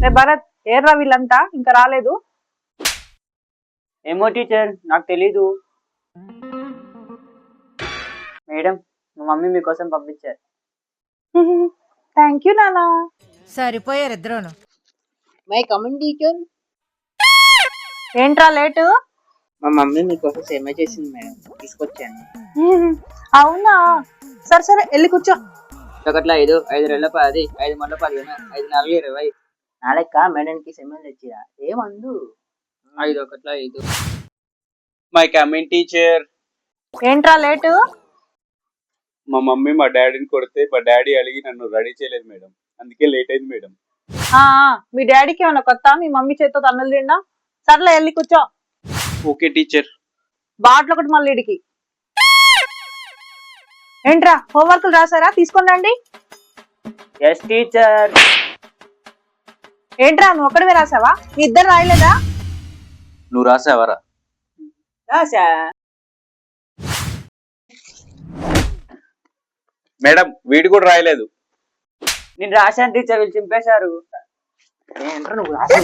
రే భరత్, ఏర్రా వీళ్ళంతా ఇంకా రాలేదు? ఏమో టీచర్, నాకు తెలీదు. మేడం, మా మమ్మీ మీకోసం పంపించారు. థ్యాంక్ యూ నానా. సరిపోయారు ఇద్దరును. My coming teacher. ఏంట్రా లేటు? మా మమ్మీ మీకోసం సేమ చేసింది మేడం, తీసుకొచ్చాను. అవునా, సరే సరే వెళ్ళి కూర్చో. ఒకట్లా 5 5 2 10 5 3 15 5 4 20 నాలెక్క మేడానికి సెమెల్ తెచ్చిరా ఏమందు 5 ఒకట్లా 5. My coming teacher. ఏంట్రా లేటు? మా మమ్మీ మా డాడీని కొడితే మా డాడీ అడిగి నన్ను రెడీ చేయలేదు మేడం, అందుకే లేట్ అయింది మేడం. మీ డాడీకి ఏమన్నా కొత్త? మీ మమ్మీ చేత్తో తన్నులు తిన్నా? సర్లే వెళ్ళి కూర్చో. Okay teacher. బాటిల్ ఒకటి మళ్ళీ ఇడికి. ఏంట్రా హోంవర్క్లు రాసారా? తీసుకొని రండి. Yes teacher. ఏంట్రా నువ్వు ఒక్కడమే రాసావా? మీ ఇద్దరు రాయలేదా? నువ్వు రాసావరా? రాసా మేడం వీడు కూడా రాయలేదు. నేను రాశాను టీచర్, వీళ్ళు చింపేశారు. ఏంట్రా నువ్వు రాసా